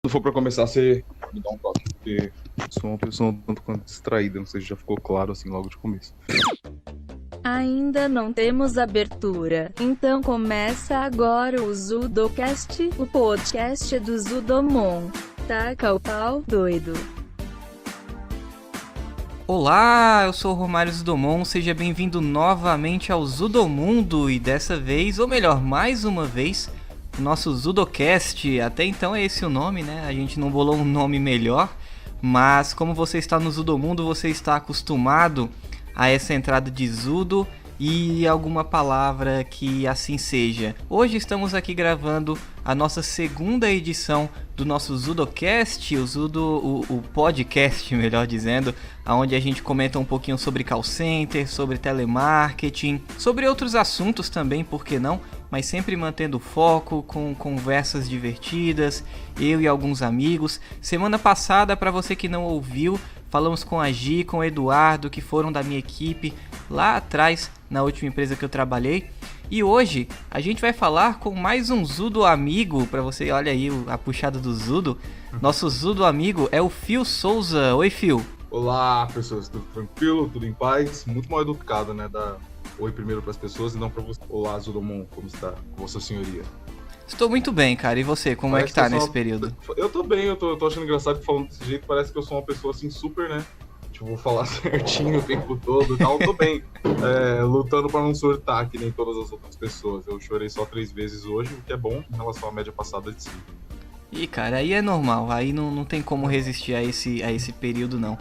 for pra começar, você me dá um toque, porque sou uma pessoa um tanto quanto distraída, não sei se já ficou claro assim logo de começo. Ainda não temos abertura, então começa agora o Zudocast, o podcast do Zudomon. Taca o pau, doido. Olá, eu sou o Romário Zudomon, seja bem-vindo novamente ao Zudomundo e dessa vez, ou melhor, mais uma vez, o nosso Zudocast. Até então é esse o nome, né? A gente não bolou um nome melhor, mas como você está no Zudomundo, você está acostumado a essa entrada de Zudo e alguma palavra que assim seja. Hoje estamos aqui gravando a nossa segunda edição do nosso Zudocast, o podcast, melhor dizendo, onde a gente comenta um pouquinho sobre call center, sobre telemarketing, sobre outros assuntos também, por que não? Mas sempre mantendo foco, com conversas divertidas, eu e alguns amigos. Semana passada, para você que não ouviu, falamos com a Gi, com o Eduardo, que foram da minha equipe lá atrás, na última empresa que eu trabalhei. E hoje a gente vai falar com mais um Zudo amigo, para você, olha aí a puxada do Zudo. Nosso Zudo amigo é o Phil Souza. Oi, Phil. Olá, pessoas, tudo tranquilo, tudo em paz? Muito mal educado, né? Dar oi primeiro para as pessoas e não para você. Olá, Zudomon, como está? Vossa Senhoria. Estou muito bem, cara. E você, como Parece é que tá eu sou nesse período? Eu tô bem, eu tô achando engraçado que falando desse jeito parece que eu sou uma pessoa assim super, né? Tipo, vou falar certinho o tempo todo e tal. Eu tô bem, lutando pra não surtar que nem todas as outras pessoas. Eu chorei só 3 vezes hoje, o que é bom em relação à média passada de 5. Ih, cara, aí é normal. Aí não tem como resistir a esse período, não.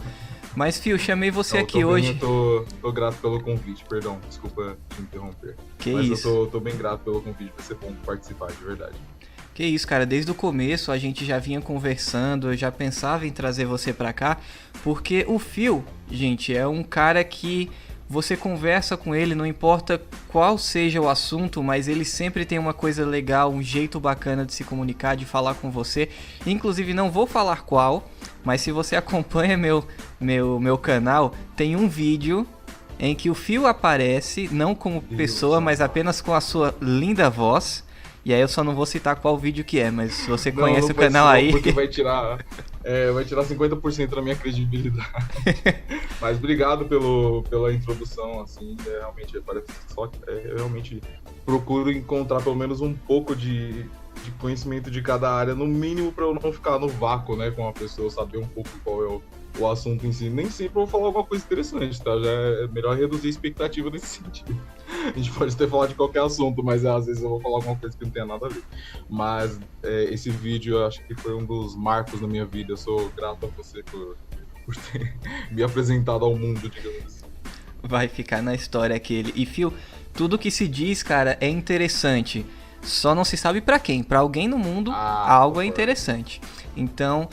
Mas, Phil, chamei você aqui hoje. Eu tô grato pelo convite, perdão, desculpa te interromper. Que Mas isso? eu tô bem grato pelo convite, vai ser bom participar, de verdade. Que isso, cara, desde o começo a gente já vinha conversando, eu já pensava em trazer você pra cá, porque o Phil, gente, é um cara que você conversa com ele, não importa qual seja o assunto, mas ele sempre tem uma coisa legal, um jeito bacana de se comunicar, de falar com você. Inclusive, não vou falar qual, mas se você acompanha meu canal, tem um vídeo em que o Phil aparece, não como pessoa, mas apenas com a sua linda voz. E aí eu só não vou citar qual vídeo que é, mas se você conhece o canal aí... Porque vai tirar 50% da minha credibilidade. Mas obrigado pela introdução, assim, realmente parece só que eu realmente procuro encontrar pelo menos um pouco de conhecimento de cada área, no mínimo para eu não ficar no vácuo, né, com a pessoa, saber um pouco qual é o assunto em si. Nem sempre eu vou falar alguma coisa interessante, tá? Já é melhor reduzir a expectativa nesse sentido. A gente pode ter falado de qualquer assunto, mas às vezes eu vou falar alguma coisa que não tenha nada a ver. Mas esse vídeo eu acho que foi um dos marcos na minha vida. Eu sou grato a você por ter me apresentado ao mundo, digamos assim. Vai ficar na história aquele. E Phil, tudo que se diz, cara, é interessante. Só não se sabe pra quem. Pra alguém no mundo, algo é interessante. Então,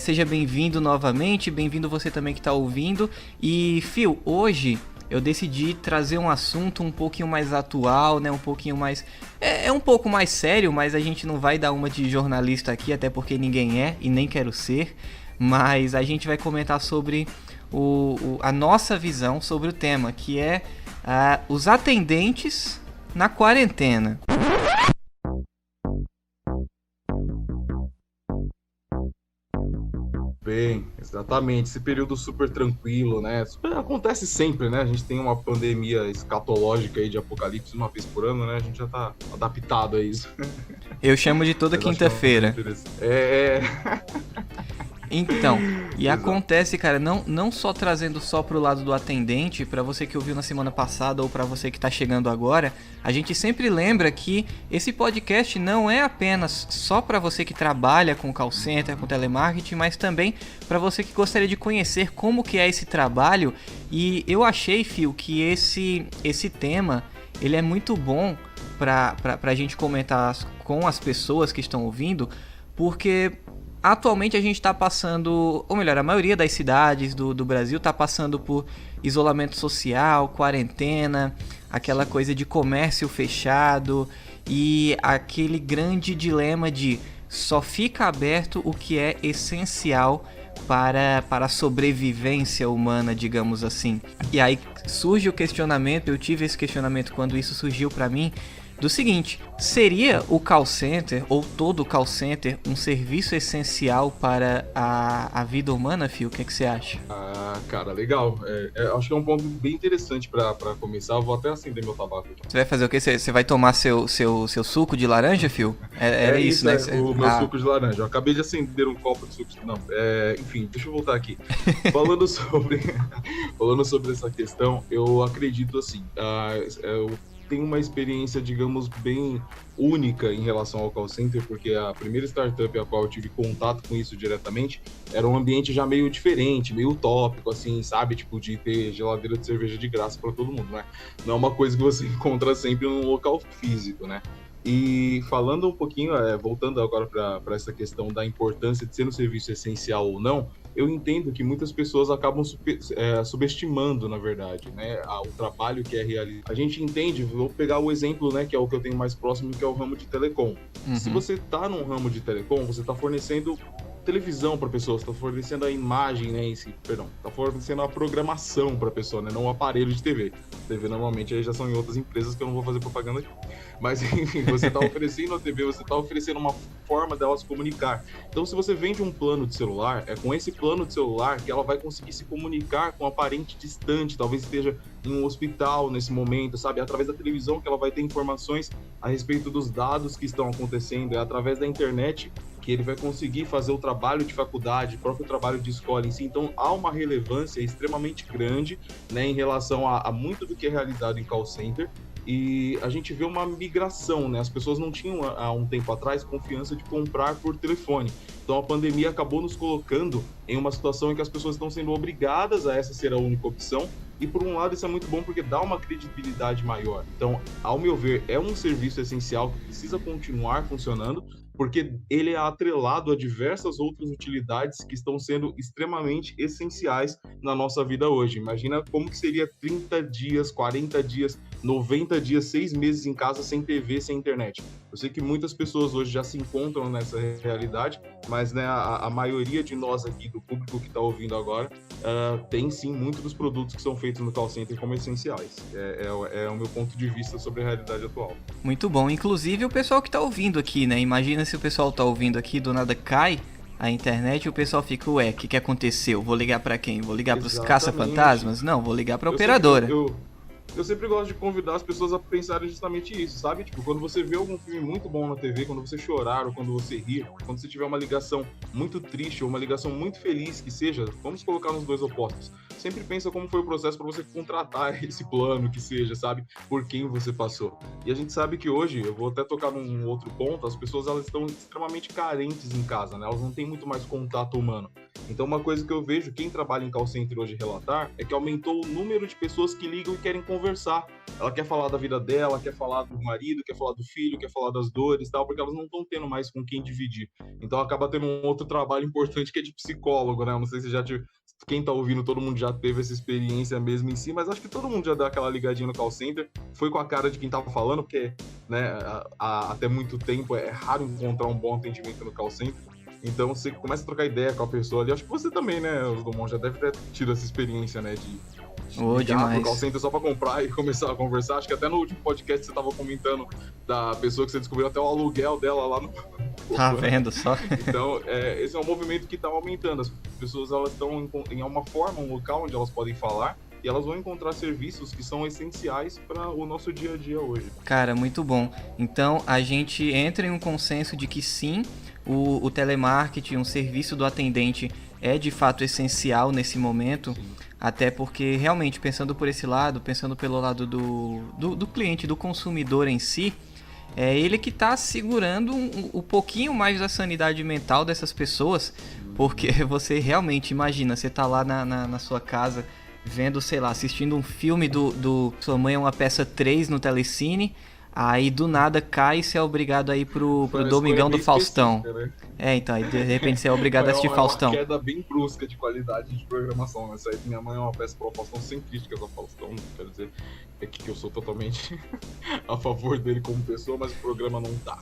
seja bem-vindo novamente. Bem-vindo você também que tá ouvindo. E, Phil, hoje eu decidi trazer um assunto um pouquinho mais atual, né? Um pouquinho mais... É um pouco mais sério, mas a gente não vai dar uma de jornalista aqui, até porque ninguém é e nem quero ser. Mas a gente vai comentar sobre a nossa visão sobre o tema, que é os atendentes na quarentena. Bem, exatamente. Esse período super tranquilo, né? Acontece sempre, né? A gente tem uma pandemia escatológica aí de apocalipse uma vez por ano, né? A gente já tá adaptado a isso. Eu chamo de toda quinta-feira. Então, e Exato. acontece, cara, não só trazendo só pro lado do atendente, pra você que ouviu na semana passada ou pra você que tá chegando agora, a gente sempre lembra que esse podcast não é apenas só pra você que trabalha com call center, com telemarketing, mas também pra você que gostaria de conhecer como que é esse trabalho. E eu achei, Phil, que esse tema, ele é muito bom pra gente comentar com as pessoas que estão ouvindo, porque... Atualmente a gente está passando, ou melhor, a maioria das cidades do Brasil está passando por isolamento social, quarentena, aquela coisa de comércio fechado e aquele grande dilema de só fica aberto o que é essencial para a sobrevivência humana, digamos assim. E aí surge o questionamento, eu tive esse questionamento quando isso surgiu para mim, do seguinte: seria o call center, ou todo o call center, um serviço essencial para a vida humana, Fio? O que você acha? Ah, cara, legal. Acho que é um ponto bem interessante pra começar. Eu vou até acender meu tabaco aqui. Você vai fazer o quê? Você vai tomar seu suco de laranja, Fio? Era isso, né? O meu suco de laranja. Eu acabei de acender um copo de suco de... Não, enfim, deixa eu voltar aqui. Falando sobre essa questão, eu acredito assim, eu tenho uma experiência, digamos, bem única em relação ao call center, porque a primeira startup a qual eu tive contato com isso diretamente era um ambiente já meio diferente, meio utópico, assim, sabe? Tipo, de ter geladeira de cerveja de graça para todo mundo, né? Não é uma coisa que você encontra sempre num local físico, né? E falando um pouquinho, voltando agora para essa questão da importância de ser um serviço essencial ou não, eu entendo que muitas pessoas acabam subestimando, na verdade, né, o trabalho que é realizado. A gente entende, vou pegar o exemplo, né, que é o que eu tenho mais próximo, que é o ramo de telecom. Se você está num ramo de telecom, você está fornecendo televisão para pessoas, está fornecendo a imagem, né, está fornecendo a programação para a pessoa, né, não o aparelho de TV. TV normalmente aí já são em outras empresas que eu não vou fazer propaganda aqui. Mas enfim, você está oferecendo a TV, você está oferecendo uma forma dela se comunicar. Então, se você vende um plano de celular, é com esse plano de celular que ela vai conseguir se comunicar com um parente distante, talvez esteja em um hospital nesse momento, sabe? É através da televisão que ela vai ter informações a respeito dos dados que estão acontecendo, é através da internet que ele vai conseguir fazer o trabalho de faculdade, o próprio trabalho de escola em si. Então, há uma relevância extremamente grande, né, em relação a muito do que é realizado em call center. E a gente vê uma migração, né? As pessoas não tinham, há um tempo atrás, confiança de comprar por telefone. Então, a pandemia acabou nos colocando em uma situação em que as pessoas estão sendo obrigadas a essa ser a única opção. E, por um lado, isso é muito bom porque dá uma credibilidade maior. Então, ao meu ver, é um serviço essencial que precisa continuar funcionando, porque ele é atrelado a diversas outras utilidades que estão sendo extremamente essenciais na nossa vida hoje. Imagina como que seria 30 dias, 40 dias, 90 dias, 6 meses em casa sem TV, sem internet. Eu sei que muitas pessoas hoje já se encontram nessa realidade, mas, né, a maioria de nós aqui, do público que está ouvindo agora, tem sim muitos dos produtos que são feitos no call center como essenciais. É o meu ponto de vista sobre a realidade atual. Muito bom. Inclusive o pessoal que está ouvindo aqui, né? Imagina se o pessoal está ouvindo aqui, do nada cai a internet e o pessoal fica, ué, o que aconteceu? Vou ligar para quem? Vou ligar para os caça-fantasmas? Não, vou ligar para a operadora. Eu sempre gosto de convidar as pessoas a pensarem justamente isso, sabe? Tipo, quando você vê algum filme muito bom na TV, quando você chorar ou quando você rir, quando você tiver uma ligação muito triste ou uma ligação muito feliz que seja, vamos colocar nos dois opostos. Sempre pensa como foi o processo para você contratar esse plano que seja, sabe? Por quem você passou. E a gente sabe que hoje, eu vou até tocar num outro ponto, as pessoas elas estão extremamente carentes em casa, né? Elas não têm muito mais contato humano. Então, uma coisa que eu vejo quem trabalha em call center hoje relatar é que aumentou o número de pessoas que ligam e querem conversar. Ela quer falar da vida dela, quer falar do marido, quer falar do filho, quer falar das dores e tal, porque elas não estão tendo mais com quem dividir. Então, acaba tendo um outro trabalho importante que é de psicólogo, né? Eu não sei se já tive... Quem tá ouvindo, todo mundo já teve essa experiência mesmo em si, mas acho que todo mundo já deu aquela ligadinha no call center, foi com a cara de quem tava falando, porque, né, até muito tempo é raro encontrar um bom atendimento no call center. Então você começa a trocar ideia com a pessoa ali. Acho que você também, né, Osdomon, já deve ter tido essa experiência, né, de ligar pro call center só pra comprar e começar a conversar. Acho que até no último podcast você tava comentando da pessoa que você descobriu até o aluguel dela lá no... Tá vendo só? Então, esse é um movimento que tá aumentando. As pessoas, elas estão em uma forma, um local onde elas podem falar e elas vão encontrar serviços que são essenciais para o nosso dia a dia hoje. Cara, muito bom. Então, a gente entra em um consenso de que sim, o telemarketing, um serviço do atendente é de fato essencial nesse momento, sim. Até porque realmente, pensando por esse lado, pensando pelo lado do cliente, do consumidor em si, é ele que está segurando um pouquinho mais da sanidade mental dessas pessoas, porque você realmente imagina, você tá lá na sua casa vendo, sei lá, assistindo um filme do Sua Mãe é uma Peça 3 no Telecine, aí do nada cai e você é obrigado a ir pro Domingão do Faustão. Né? Então, aí de repente você é obrigado a assistir Faustão. É uma queda bem brusca de qualidade de programação, né? Isso aí, Minha Mãe é uma Peça pro Faustão, sem críticas ao Faustão, quer dizer, é que eu sou totalmente a favor dele como pessoa, mas o programa não tá.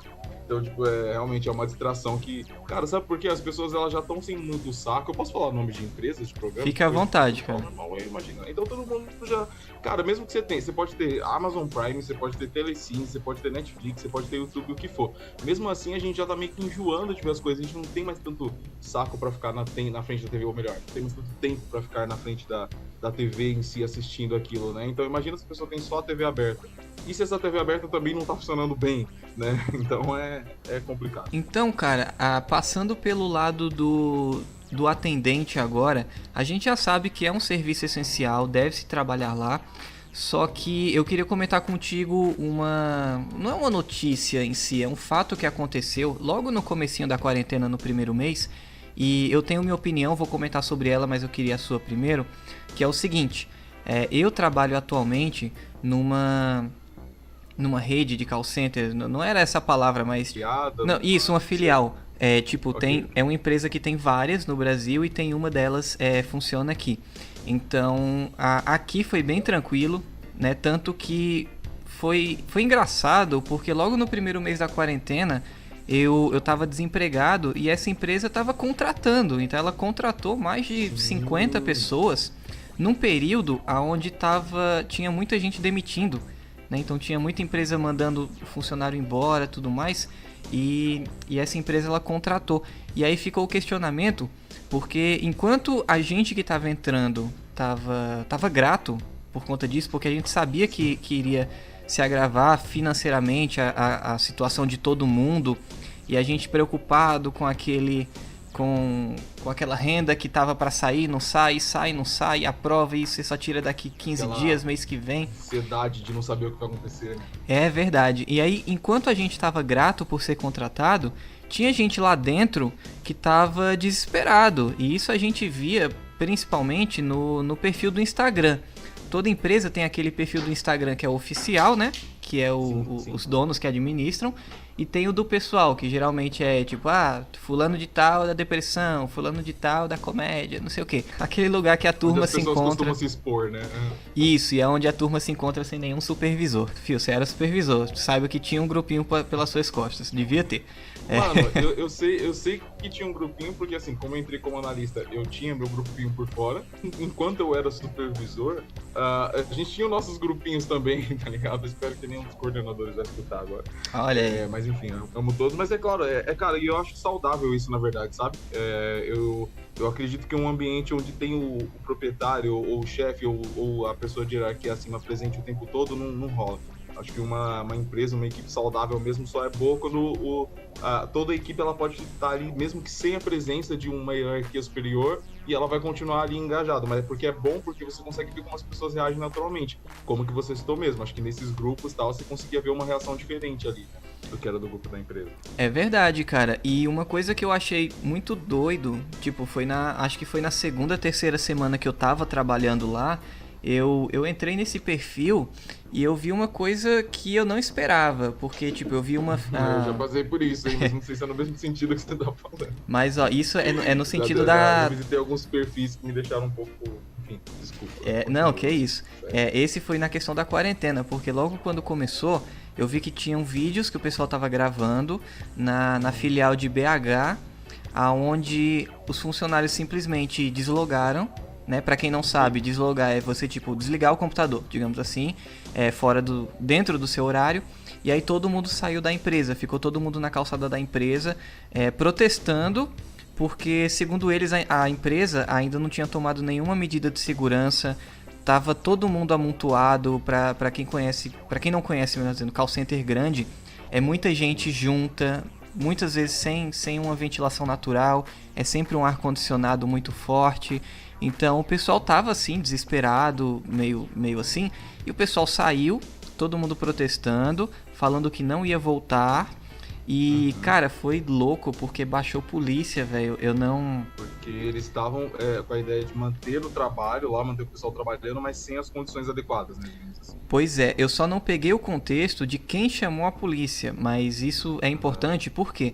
Então, tipo, realmente é uma distração que... Cara, sabe por quê? As pessoas elas já estão sem muito saco. Eu posso falar o nome de empresas, de programas? Fique à vontade, cara. Normal, eu imagino. Então todo mundo já... Cara, mesmo que você pode ter Amazon Prime, você pode ter Telecine, você pode ter Netflix, você pode ter YouTube, o que for. Mesmo assim, a gente já tá meio que enjoando de ver as coisas. A gente não tem mais tanto saco pra ficar na frente da TV, ou melhor, não tem mais tanto tempo pra ficar na frente da TV em si assistindo aquilo, né? Então imagina se a pessoa tem só a TV aberta. E se essa TV aberta também não tá funcionando bem, né? Então é complicado. Então, cara, passando pelo lado do atendente agora, a gente já sabe que é um serviço essencial, deve-se trabalhar lá. Só que eu queria comentar contigo não é uma notícia em si, é um fato que aconteceu logo no comecinho da quarentena, no primeiro mês. E eu tenho minha opinião, vou comentar sobre ela, mas eu queria a sua primeiro. Que é o seguinte, eu trabalho atualmente numa rede de call center, não era essa palavra, mas... Não, isso, uma filial. Okay. É uma empresa que tem várias no Brasil e tem uma delas funciona aqui. Então, aqui foi bem tranquilo, né? Tanto que foi engraçado, porque logo no primeiro mês da quarentena, eu tava desempregado e essa empresa tava contratando. Então, ela contratou mais de 50 pessoas num período onde tinha muita gente demitindo. Né? Então tinha muita empresa mandando o funcionário embora, tudo mais, e essa empresa ela contratou. E aí ficou o questionamento, porque enquanto a gente que estava entrando tava grato por conta disso, porque a gente sabia que iria se agravar financeiramente a situação de todo mundo, e a gente preocupado com aquela renda que tava para sair, não sai, aprova e você só tira daqui 15 dias, mês que vem. Ansiedade de não saber o que vai acontecer. Né? É verdade. E aí, enquanto a gente tava grato por ser contratado, tinha gente lá dentro que tava desesperado. E isso a gente via principalmente no perfil do Instagram. Toda empresa tem aquele perfil do Instagram que é oficial, né? Que é sim. Os donos que administram. E tem o do pessoal, que geralmente é tipo, fulano de tal da depressão, fulano de tal da comédia, não sei o que. Aquele lugar que a turma se encontra... As pessoas costumam se expor, né? Isso, e é onde a turma se encontra sem nenhum supervisor. Fio, você era supervisor, saiba que tinha um grupinho pelas suas costas, devia ter. Mano, eu sei que tinha um grupinho, porque assim, como eu entrei como analista, eu tinha meu grupinho por fora. Enquanto eu era supervisor, a gente tinha os nossos grupinhos também, tá ligado? Eu espero que nenhum dos coordenadores vai escutar agora. Olha aí. Mas enfim, eu amo todos. Mas é claro, cara, e eu acho saudável isso, na verdade, sabe? Eu acredito que um ambiente onde tem o proprietário, ou o chefe, ou a pessoa de hierarquia acima presente o tempo todo, não rola. Acho que uma empresa, uma equipe saudável mesmo só é boa quando toda a equipe ela pode estar ali, mesmo que sem a presença de uma hierarquia superior, e ela vai continuar ali engajada. Mas é porque é bom, porque você consegue ver como as pessoas reagem naturalmente. Como que você citou mesmo. Acho que nesses grupos tal, você conseguia ver uma reação diferente ali do que era do grupo da empresa. É verdade, cara. E uma coisa que eu achei muito doido, tipo, acho que foi na segunda, terceira semana que eu tava trabalhando lá, eu entrei nesse perfil e eu vi uma coisa que eu não esperava, porque, tipo, eu vi uma... Eu já passei por isso, hein, mas não sei se é no mesmo sentido que você tá falando. Mas, ó, isso é no sentido Eu visitei alguns perfis que me deixaram um pouco... Enfim, desculpa. Não, que isso. Esse foi na questão da quarentena, porque logo quando começou, eu vi que tinham vídeos que o pessoal tava gravando na filial de BH, aonde os funcionários simplesmente deslogaram. Né? Para quem não sabe, deslogar é você tipo desligar o computador, digamos assim, dentro do seu horário. E aí todo mundo saiu da empresa, ficou todo mundo na calçada da empresa protestando, porque segundo eles a empresa ainda não tinha tomado nenhuma medida de segurança. Tava todo mundo amontoado. Para quem não conhece, melhor dizendo, call center grande é muita gente junta, muitas vezes sem uma ventilação natural, é sempre um ar condicionado muito forte. Então o pessoal tava assim, desesperado, meio assim, e o pessoal saiu, todo mundo protestando, falando que não ia voltar. E, cara, foi louco, porque baixou polícia, velho, eu não... Porque eles estavam com a ideia de manter o trabalho lá, manter o pessoal trabalhando, mas sem as condições adequadas, né, digamos assim. Pois é, eu só não peguei o contexto de quem chamou a polícia, mas isso é importante porque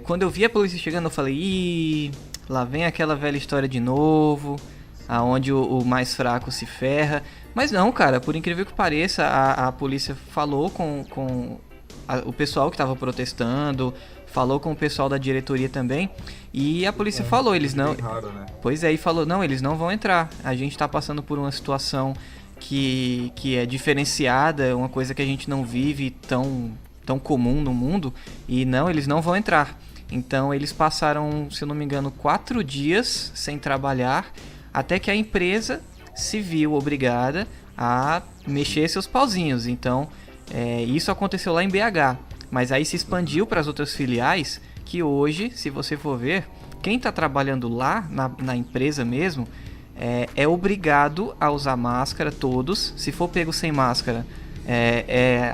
quando eu vi a polícia chegando, eu falei, lá vem aquela velha história de novo, aonde o mais fraco se ferra. Mas não, cara, por incrível que pareça, a polícia falou com o pessoal que estava protestando, falou com o pessoal da diretoria também, e a polícia falou, eles não... Raro, né? Pois é, e falou, não, eles não vão entrar. A gente tá passando por uma situação que é diferenciada, uma coisa que a gente não vive tão comum no mundo, e não, eles não vão entrar. Então eles passaram, se eu não me engano, 4 dias sem trabalhar, até que a empresa se viu obrigada a mexer seus pauzinhos. Então isso aconteceu lá em BH, mas aí se expandiu para as outras filiais, que hoje, se você for ver, quem está trabalhando lá na empresa mesmo é obrigado a usar máscara, todos. Se for pego sem máscara,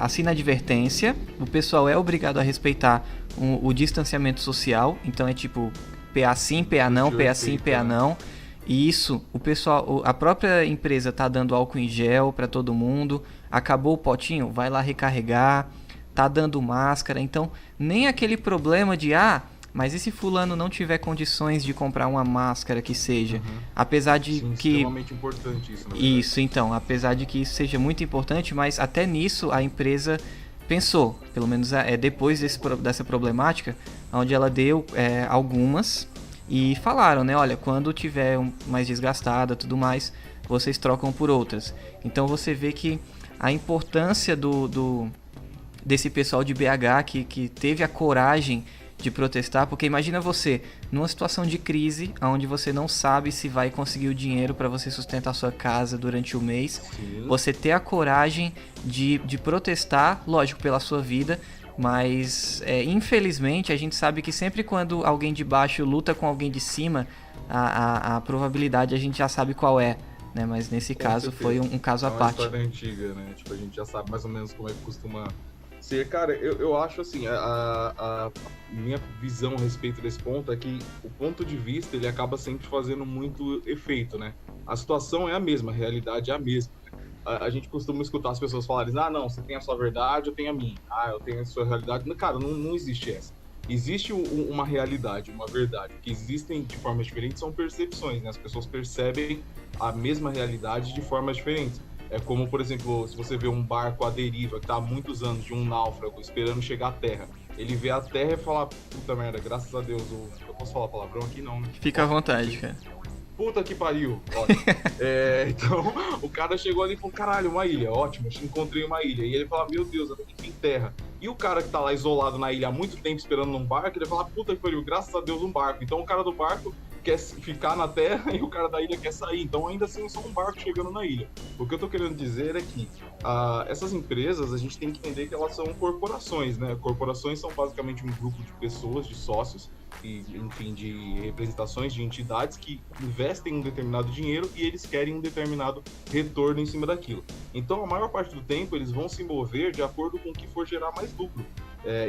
assina advertência. O pessoal é obrigado a respeitar o distanciamento social. Então é tipo PA sim, PA não, PA sim, PA não. E isso, o pessoal, a própria empresa tá dando álcool em gel para todo mundo. Acabou o potinho, vai lá recarregar. Tá dando máscara. Então nem aquele problema de mas e se fulano não tiver condições de comprar uma máscara que seja? Apesar de Sim, que... extremamente importante isso, na verdade. Isso, então, apesar de que isso seja muito importante, mas até nisso a empresa pensou, pelo menos depois dessa problemática, onde ela deu algumas e falaram, né, olha, quando tiver mais desgastada, tudo mais, vocês trocam por outras. Então você vê que a importância desse pessoal de BH que teve a coragem de protestar, porque imagina você numa situação de crise, onde você não sabe se vai conseguir o dinheiro para você sustentar sua casa durante o mês. Sim. Você ter a coragem de protestar, lógico, pela sua vida, mas infelizmente a gente sabe que sempre quando alguém de baixo luta com alguém de cima, a probabilidade a gente já sabe qual é, né? Mas nesse caso foi um caso à parte. É uma história antiga, né? Tipo, a gente já sabe mais ou menos como é que costuma ser. Cara, eu acho assim, a minha visão a respeito desse ponto é que o ponto de vista, ele acaba sempre fazendo muito efeito, né? A situação é a mesma, a realidade é a mesma. A gente costuma escutar as pessoas falarem, não, você tem a sua verdade, eu tenho a minha. Eu tenho a sua realidade. Cara, não existe essa. Existe uma realidade, uma verdade. O que existem de formas diferentes são percepções, né? As pessoas percebem a mesma realidade de formas diferentes. É como, por exemplo, se você vê um barco à deriva que está há muitos anos de um náufrago esperando chegar à terra. Ele vê a terra e fala, puta merda, graças a Deus. Eu posso falar palavrão aqui? Não, né? Fica à vontade, cara. Puta que pariu. Então, o cara chegou ali e falou, caralho, uma ilha, ótimo, encontrei uma ilha. E ele fala, meu Deus, eu tenho terra. E o cara que tá lá isolado na ilha há muito tempo esperando num barco, ele fala, puta que pariu, graças a Deus um barco. Então o cara do barco quer ficar na terra e o cara da ilha quer sair. Então ainda assim é só um barco chegando na ilha. O que eu tô querendo dizer é que essas empresas, a gente tem que entender que elas são corporações, né? Corporações são basicamente um grupo de pessoas, de sócios, e, enfim, de representações de entidades que investem um determinado dinheiro e eles querem um determinado retorno em cima daquilo. Então, a maior parte do tempo, eles vão se mover de acordo com o que for gerar mais lucro.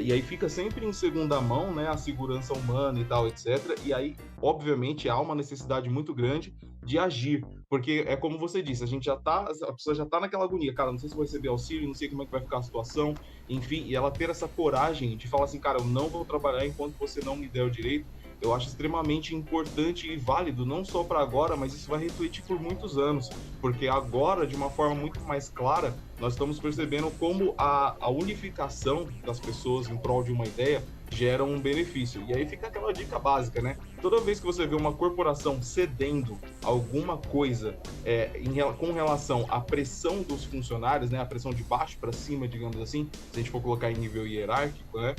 E aí fica sempre em segunda mão, né, a segurança humana e tal, etc. E aí, obviamente, há uma necessidade muito grande de agir, porque é como você disse, a pessoa já tá naquela agonia, cara, não sei se vou receber auxílio, não sei como é que vai ficar a situação, enfim, e ela ter essa coragem de falar assim, cara, eu não vou trabalhar enquanto você não me der o direito, eu acho extremamente importante e válido, não só para agora, mas isso vai refletir por muitos anos, porque agora, de uma forma muito mais clara, nós estamos percebendo como a unificação das pessoas em prol de uma ideia gera um benefício. E aí fica aquela dica básica, né? Toda vez que você vê uma corporação cedendo alguma coisa com relação à pressão dos funcionários, né? A pressão de baixo para cima, digamos assim, se a gente for colocar em nível hierárquico, né?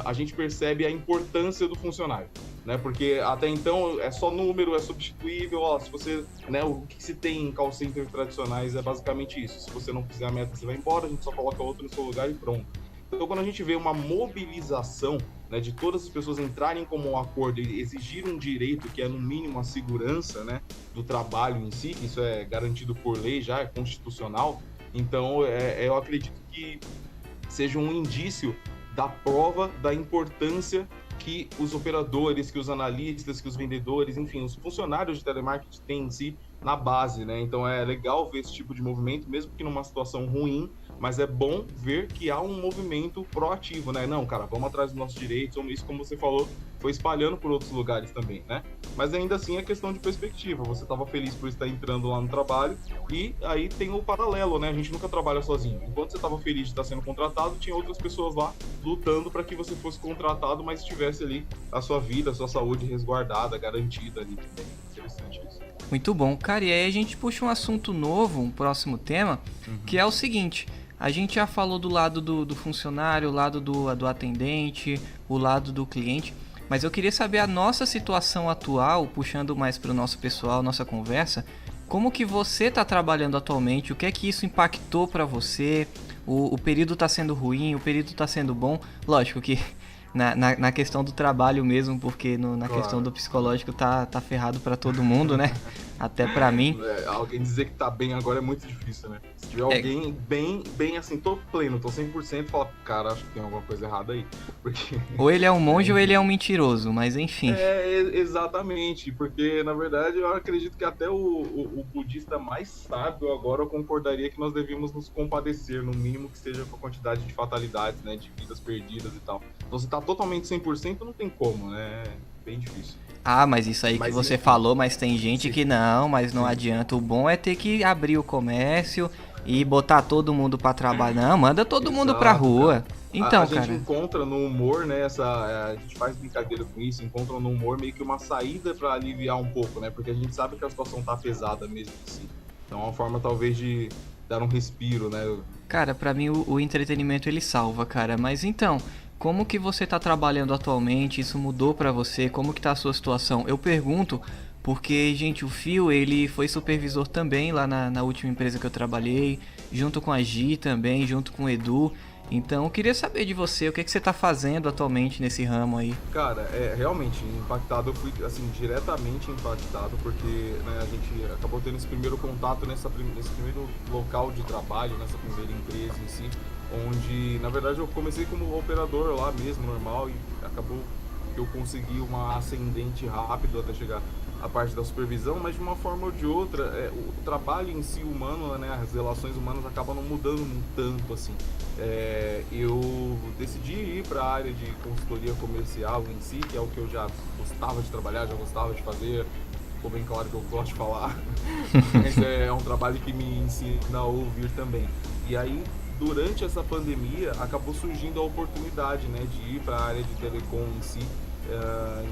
A gente percebe a importância do funcionário, né? Porque até então é só número, é substituível. Se você, né? O que se tem em call centers tradicionais é basicamente isso. Se você não fizer a meta, você vai embora, a gente só coloca outro no seu lugar e pronto. Então, quando a gente vê uma mobilização, né, de todas as pessoas entrarem como um acordo e exigir um direito que é, no mínimo, a segurança, né, do trabalho em si, isso é garantido por lei já, é constitucional, então eu acredito que seja um indício da prova da importância que os operadores, que os analistas, que os vendedores, enfim, os funcionários de telemarketing têm em si na base, né? Então é legal ver esse tipo de movimento, mesmo que numa situação ruim, mas é bom ver que há um movimento proativo, né? Não, cara, vamos atrás dos nossos direitos, isso, como você falou, foi espalhando por outros lugares também, né? Mas ainda assim é questão de perspectiva. Você estava feliz por estar entrando lá no trabalho e aí tem o paralelo, né? A gente nunca trabalha sozinho. Enquanto você estava feliz de estar sendo contratado, tinha outras pessoas lá lutando para que você fosse contratado, mas tivesse ali a sua vida, a sua saúde resguardada, garantida ali também. Interessante isso. Muito bom. Cara, e aí a gente puxa um assunto novo, um próximo tema, que é o seguinte: a gente já falou do lado do funcionário, o lado do atendente, o lado do cliente, mas eu queria saber a nossa situação atual, puxando mais para o nosso pessoal, nossa conversa. Como que você está trabalhando atualmente? O que é que isso impactou para você? O período está sendo ruim? O período está sendo bom? Lógico que na questão do trabalho mesmo, porque na Claro. questão do psicológico tá ferrado para todo mundo, né? Até para mim. Alguém dizer que tá bem agora é muito difícil, né? Se tiver alguém bem assim, tô pleno, tô 100%, fala, cara, acho que tem alguma coisa errada aí. Porque... Ou ele é um monge ou ele é um mentiroso, mas enfim. Exatamente, porque na verdade eu acredito que até o budista mais sábio agora concordaria que nós devíamos nos compadecer, no mínimo que seja com a quantidade de fatalidades, né, de vidas perdidas e tal. Então se tá totalmente 100% não tem como, né, é bem difícil. Ah, mas isso aí que você enfim. falou, mas tem gente Sim. que não, mas não adianta. O bom é ter que abrir o comércio e botar todo mundo pra trabalhar. Não, manda todo mundo pra rua. Cara. Então, a gente cara, encontra no humor, né, a gente faz brincadeira com isso, encontra no humor meio que uma saída pra aliviar um pouco, né, porque a gente sabe que a situação tá pesada mesmo assim. Então é uma forma talvez de dar um respiro, né. cara, pra mim o entretenimento ele salva, cara. Mas então, como que você tá trabalhando atualmente? Isso mudou pra você? Como que tá a sua situação? Eu pergunto porque, gente, o Fio, ele foi supervisor também lá na última empresa que eu trabalhei, junto com a Gi também, junto com o Edu. Então, eu queria saber de você, o que você tá fazendo atualmente nesse ramo aí? Cara, realmente impactado, eu fui assim diretamente impactado porque, né, a gente acabou tendo esse primeiro contato nesse primeiro local de trabalho, nessa primeira empresa em si, onde na verdade eu comecei como operador lá mesmo, normal, e acabou que eu consegui uma ascendente rápido até chegar à parte da supervisão, mas de uma forma ou de outra, o trabalho em si humano, né, as relações humanas acabam não mudando tanto assim. Eu decidi ir para a área de consultoria comercial em si, que é o que eu já gostava de trabalhar, já gostava de fazer. Ficou bem claro que eu gosto de falar, mas é um trabalho que me ensina a ouvir também. E aí, durante essa pandemia, acabou surgindo a oportunidade, né, de ir para a área de telecom em si.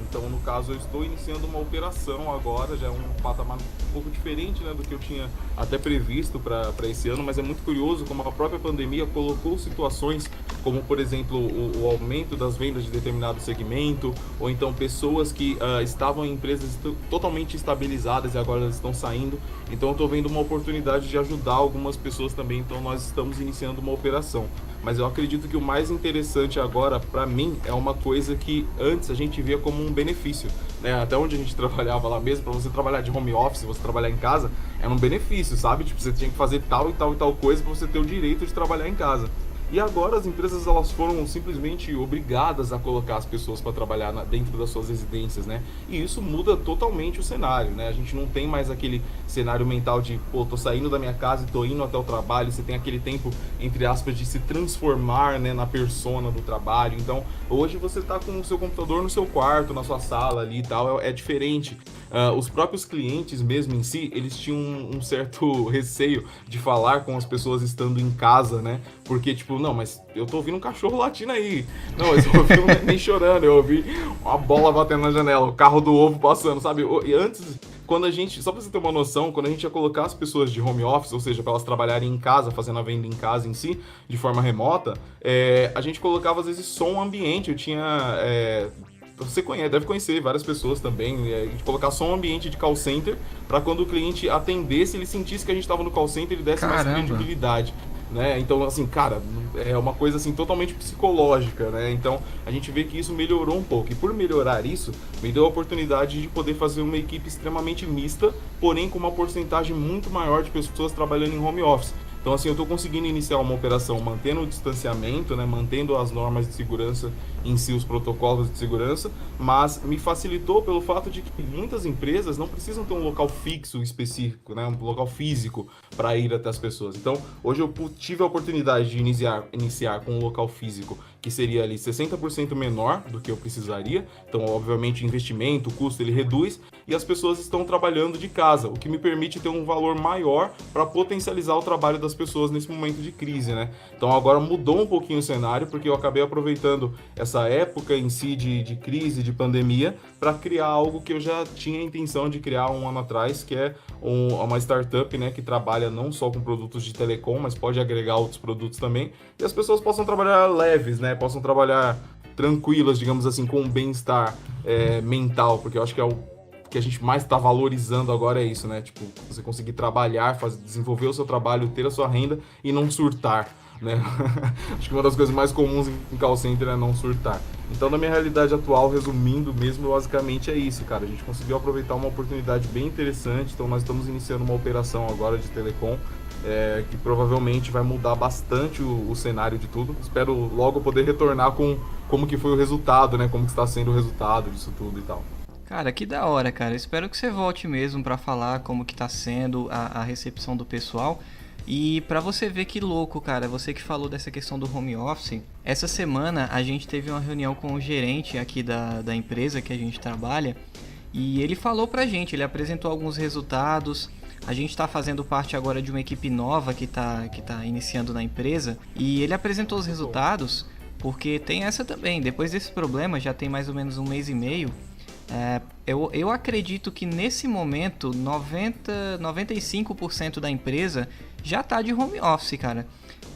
Então, no caso, eu estou iniciando uma operação agora, já é um patamar um pouco diferente, né, do que eu tinha até previsto para esse ano, mas é muito curioso como a própria pandemia colocou situações como, por exemplo, o aumento das vendas de determinado segmento, ou então pessoas que estavam em empresas totalmente estabilizadas e agora elas estão saindo. Então, eu estou vendo uma oportunidade de ajudar algumas pessoas também, então nós estamos iniciando uma operação. Mas eu acredito que o mais interessante agora, para mim, é uma coisa que antes a gente via como um benefício, né? Até onde a gente trabalhava lá mesmo, para você trabalhar de home office, você trabalhar em casa, era um benefício, sabe? Tipo, você tinha que fazer tal e tal e tal coisa para você ter o direito de trabalhar em casa. E agora as empresas elas foram simplesmente obrigadas a colocar as pessoas para trabalhar dentro das suas residências, né? E isso muda totalmente o cenário, né? A gente não tem mais aquele cenário mental de, pô, tô saindo da minha casa e tô indo até o trabalho. Você tem aquele tempo, entre aspas, de se transformar, né, na persona do trabalho. Então, hoje você tá com o seu computador no seu quarto, na sua sala ali e tal, é diferente. Os próprios clientes mesmo em si, eles tinham um certo receio de falar com as pessoas estando em casa, né? Porque, tipo, não, mas eu tô ouvindo um cachorro latindo aí. Não, mas eu ouvi um neném chorando, eu ouvi uma bola batendo na janela, o carro do ovo passando, sabe? E antes, quando a gente, só pra você ter uma noção, quando a gente ia colocar as pessoas de home office, ou seja, para elas trabalharem em casa, fazendo a venda em casa em si, de forma remota, a gente colocava às vezes som ambiente. Eu tinha... você deve conhecer várias pessoas também, de colocar só um ambiente de call center para quando o cliente atendesse, ele sentisse que a gente estava no call center, ele desse mais credibilidade, né? Então, assim, cara, é uma coisa assim totalmente psicológica, né? Então, a gente vê que isso melhorou um pouco. E por melhorar isso, me deu a oportunidade de poder fazer uma equipe extremamente mista, porém com uma porcentagem muito maior de pessoas trabalhando em home office. Então, assim, eu estou conseguindo iniciar uma operação mantendo o distanciamento, né, mantendo as normas de segurança em si, os protocolos de segurança, mas me facilitou pelo fato de que muitas empresas não precisam ter um local fixo específico, né, um local físico para ir até as pessoas. Então, hoje eu tive a oportunidade de iniciar com um local físico que seria ali 60% menor do que eu precisaria. Então, obviamente, o investimento, o custo, ele reduz, e as pessoas estão trabalhando de casa, o que me permite ter um valor maior para potencializar o trabalho das pessoas nesse momento de crise, né? Então, agora mudou um pouquinho o cenário, porque eu acabei aproveitando essa época em si de crise, de pandemia, para criar algo que eu já tinha a intenção de criar um ano atrás, que é uma startup, né, que trabalha não só com produtos de telecom, mas pode agregar outros produtos também, e as pessoas possam trabalhar leves, né, possam trabalhar tranquilas, digamos assim, com um bem-estar mental, porque eu acho que é o que a gente mais está valorizando agora, é isso, né? Tipo, você conseguir trabalhar, desenvolver o seu trabalho, ter a sua renda e não surtar, né? Acho que uma das coisas mais comuns em call center é não surtar. Então, na minha realidade atual, resumindo mesmo, basicamente é isso, cara. A gente conseguiu aproveitar uma oportunidade bem interessante, então nós estamos iniciando uma operação agora de telecom, que provavelmente vai mudar bastante o cenário de tudo. Espero logo poder retornar com como que foi o resultado, né? Como que está sendo o resultado disso tudo e tal. Cara, que da hora, cara. Espero que você volte mesmo pra falar como que tá sendo a recepção do pessoal. E pra você ver que louco, cara, você que falou dessa questão do home office, essa semana a gente teve uma reunião com o gerente aqui da empresa que a gente trabalha, e ele falou pra gente, ele apresentou alguns resultados. A gente tá fazendo parte agora de uma equipe nova que tá iniciando na empresa, e ele apresentou os resultados, porque tem essa também, depois desse problema, já tem mais ou menos 1 mês e meio, eu acredito que nesse momento 95% da empresa já está de home office, cara.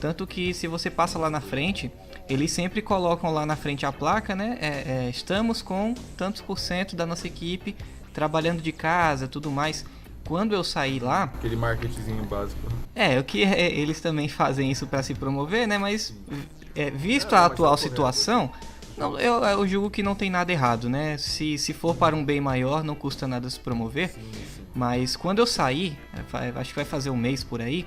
Tanto que se você passa lá na frente, eles sempre colocam lá na frente a placa, né? Estamos com tantos por cento da nossa equipe trabalhando de casa, tudo mais. Quando eu saí lá... Aquele marketingzinho básico. O que eles também fazem isso para se promover, né? Mas visto a atual situação... Não, eu julgo que não tem nada errado, né? Se for para um bem maior, não custa nada se promover. Sim. Mas quando eu saí, acho que vai fazer 1 mês por aí,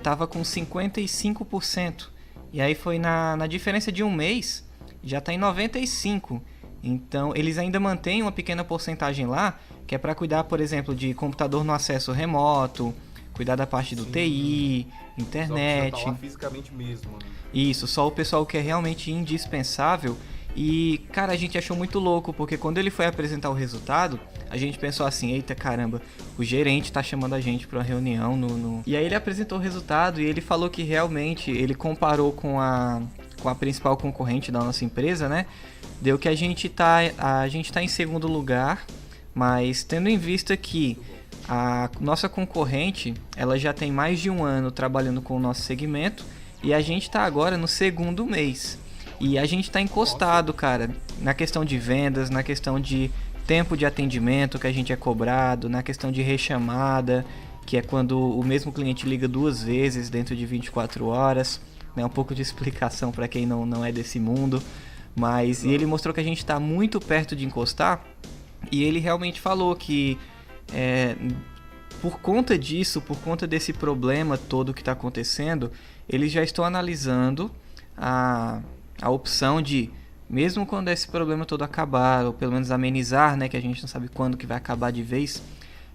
tava com 55%. E aí foi na diferença de 1 mês, já tá em 95%. Então, eles ainda mantêm uma pequena porcentagem lá, que é para cuidar, por exemplo, de computador no acesso remoto, cuidar da parte do TI, internet. Só tá lá fisicamente mesmo, né? Isso, só o pessoal que é realmente indispensável. E, cara, a gente achou muito louco, porque quando ele foi apresentar o resultado, a gente pensou assim, eita caramba, o gerente tá chamando a gente pra uma reunião E aí ele apresentou o resultado e ele falou que realmente, ele comparou com a principal concorrente da nossa empresa, né? Deu que a gente tá em segundo lugar, mas tendo em vista que a nossa concorrente, ela já tem mais de 1 ano trabalhando com o nosso segmento, e a gente está agora no 2º mês. E a gente está encostado, cara, na questão de vendas, na questão de tempo de atendimento que a gente é cobrado, na questão de rechamada, que é quando o mesmo cliente liga 2 vezes dentro de 24 horas. Né? Um pouco de explicação para quem não é desse mundo. Mas e ele mostrou que a gente está muito perto de encostar. E ele realmente falou que... por conta disso, por conta desse problema todo que está acontecendo, eles já estão analisando a opção de, mesmo quando esse problema todo acabar, ou pelo menos amenizar, né, que a gente não sabe quando que vai acabar de vez,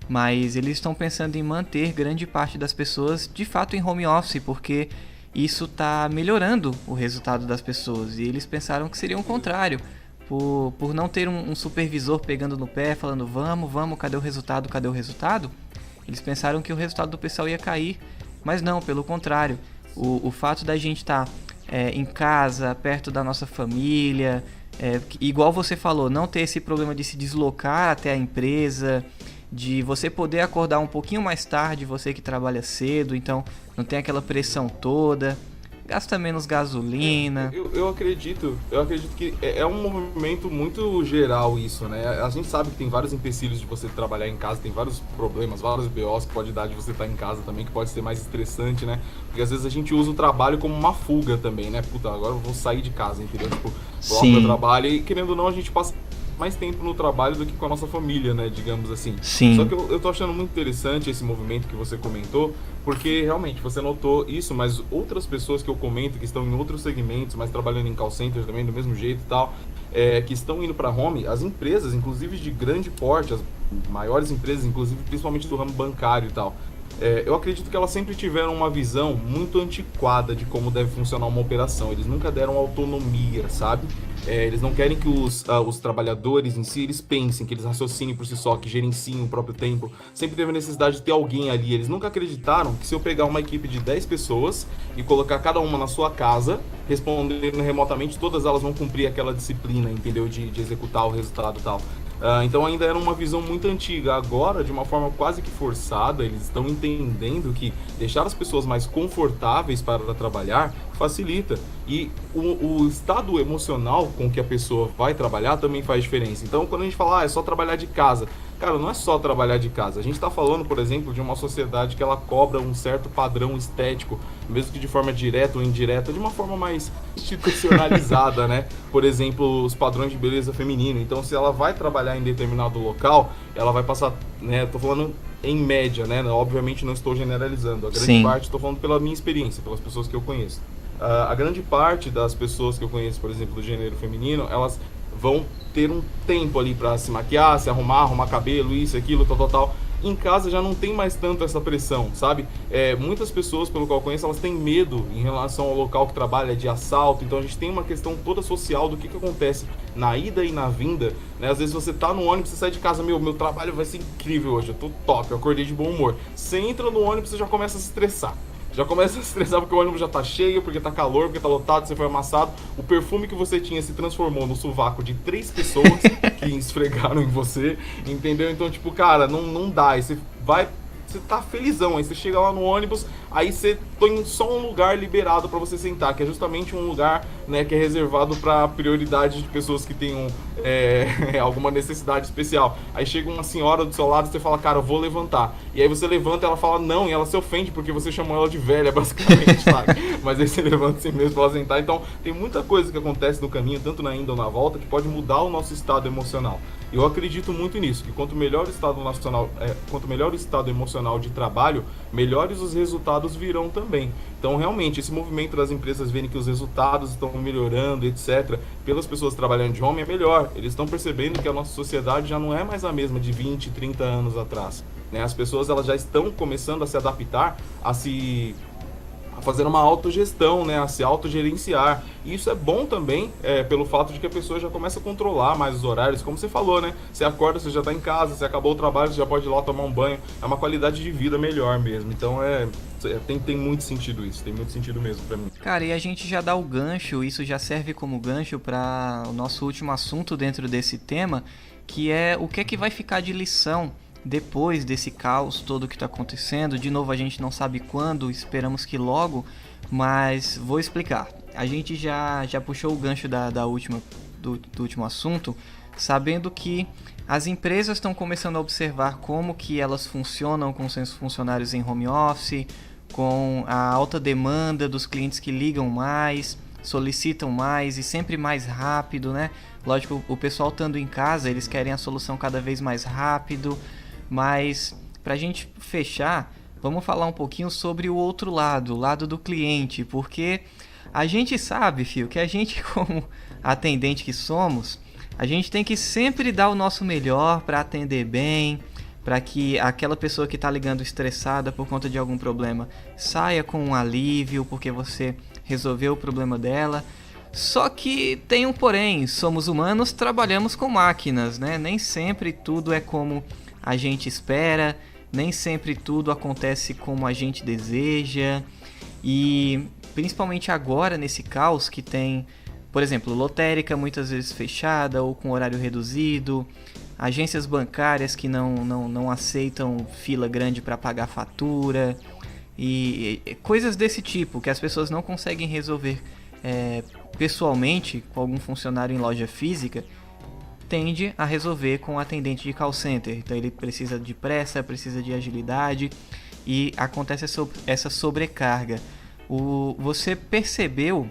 mas eles estão pensando em manter grande parte das pessoas de fato em home office, porque isso está melhorando o resultado das pessoas, e eles pensaram que seria o contrário. Por não ter um supervisor pegando no pé, falando vamos, cadê o resultado? Eles pensaram que o resultado do pessoal ia cair, mas não, pelo contrário. O fato da gente estar em casa, perto da nossa família, igual você falou, não ter esse problema de se deslocar até a empresa, de você poder acordar um pouquinho mais tarde, você que trabalha cedo, então não tem aquela pressão toda, gasta menos gasolina. Eu acredito que é um movimento muito geral isso, né? A gente sabe que tem vários empecilhos de você trabalhar em casa, tem vários problemas, vários BOs que pode dar de você estar em casa também, que pode ser mais estressante, né? Porque às vezes a gente usa o trabalho como uma fuga também, né? Puta, agora eu vou sair de casa, entendeu? Tipo, vou ao meu trabalho e, querendo ou não, a gente passa mais tempo no trabalho do que com a nossa família, né, digamos assim. Sim. Só que eu tô achando muito interessante esse movimento que você comentou, porque realmente você notou isso, mas outras pessoas que eu comento, que estão em outros segmentos, mas trabalhando em call center também, do mesmo jeito e tal, que estão indo para home, as empresas, inclusive de grande porte, as maiores empresas, inclusive principalmente do ramo bancário e tal, eu acredito que elas sempre tiveram uma visão muito antiquada de como deve funcionar uma operação. Eles nunca deram autonomia, sabe? Eles não querem que os trabalhadores em si, eles pensem, que eles raciocinem por si só, que gerenciem o próprio tempo. Sempre teve a necessidade de ter alguém ali. Eles nunca acreditaram que se eu pegar uma equipe de 10 pessoas e colocar cada uma na sua casa, respondendo remotamente, todas elas vão cumprir aquela disciplina, entendeu? De executar o resultado e tal. Então ainda era uma visão muito antiga. Agora, de uma forma quase que forçada, eles estão entendendo que deixar as pessoas mais confortáveis para trabalhar facilita. E o estado emocional com que a pessoa vai trabalhar também faz diferença. Então, quando a gente fala, é só trabalhar de casa, cara, não é só trabalhar de casa. A gente está falando, por exemplo, de uma sociedade que ela cobra um certo padrão estético, mesmo que de forma direta ou indireta, de uma forma mais institucionalizada, né? Por exemplo, os padrões de beleza feminino. Então, se ela vai trabalhar em determinado local, ela vai passar, né? Tô falando em média, né? Obviamente não estou generalizando. A grande parte, estou falando pela minha experiência, pelas pessoas que eu conheço. A grande parte das pessoas que eu conheço, por exemplo, do gênero feminino, elas vão ter um tempo ali para se maquiar, se arrumar cabelo, isso, aquilo, tal. Em casa já não tem mais tanto essa pressão, sabe? Muitas pessoas, pelo qual eu conheço, elas têm medo em relação ao local que trabalha, de assalto. Então a gente tem uma questão toda social do que acontece na ida e na vinda, né? Às vezes você tá no ônibus, você sai de casa, meu trabalho vai ser incrível hoje, eu tô top, eu acordei de bom humor. Você entra no ônibus, você já começa a se estressar. Já começa a se estressar porque o ônibus já tá cheio, porque tá calor, porque tá lotado, você foi amassado. O perfume que você tinha se transformou no sovaco de 3 pessoas que esfregaram em você, entendeu? Então, tipo, cara, não dá. Aí você vai, você tá felizão, aí você chega lá no ônibus, aí você tem só um lugar liberado pra você sentar, que é justamente um lugar, né, que é reservado pra prioridade de pessoas que tenham alguma necessidade especial. Aí chega uma senhora do seu lado e você fala, cara, eu vou levantar. E aí você levanta e ela fala não, e ela se ofende porque você chamou ela de velha, basicamente, sabe? Mas aí você levanta assim mesmo pra ela sentar. Então, tem muita coisa que acontece no caminho, tanto na ida ou na volta, que pode mudar o nosso estado emocional. Eu acredito muito nisso, que quanto melhor o estado emocional de trabalho, melhores os resultados virão também. Então, realmente, esse movimento das empresas verem que os resultados estão melhorando, etc., pelas pessoas trabalhando de home é melhor. Eles estão percebendo que a nossa sociedade já não é mais a mesma de 20, 30 anos atrás, né? As pessoas elas já estão começando a se adaptar, a fazer uma autogestão, né, a se autogerenciar. E isso é bom também, pelo fato de que a pessoa já começa a controlar mais os horários, como você falou, né? Você acorda, você já está em casa, você acabou o trabalho, você já pode ir lá tomar um banho. É uma qualidade de vida melhor mesmo. Então tem muito sentido isso, tem muito sentido mesmo para mim. Cara, e a gente já dá o gancho, isso já serve como gancho para o nosso último assunto dentro desse tema, que é o que é que vai ficar de lição depois desse caos todo que está acontecendo. De novo, a gente não sabe quando, esperamos que logo, mas vou explicar. A gente já puxou o gancho do último assunto, sabendo que as empresas estão começando a observar como que elas funcionam com seus funcionários em home office, com a alta demanda dos clientes que ligam mais, solicitam mais e sempre mais rápido, né? Lógico, o pessoal estando em casa, eles querem a solução cada vez mais rápido. Mas, pra gente fechar, vamos falar um pouquinho sobre o outro lado, o lado do cliente, porque a gente sabe, Fio, que a gente, como atendente que somos, a gente tem que sempre dar o nosso melhor para atender bem, para que aquela pessoa que está ligando estressada por conta de algum problema saia com um alívio, porque você resolveu o problema dela. Só que tem um porém, somos humanos, trabalhamos com máquinas, né? Nem sempre tudo é como a gente espera, nem sempre tudo acontece como a gente deseja, e principalmente agora nesse caos que tem, por exemplo, lotérica muitas vezes fechada ou com horário reduzido, agências bancárias que não aceitam fila grande para pagar fatura, e coisas desse tipo que as pessoas não conseguem resolver pessoalmente com algum funcionário em loja física, tende a resolver com o atendente de call center. Então ele precisa de pressa, precisa de agilidade e acontece essa sobrecarga. Você percebeu,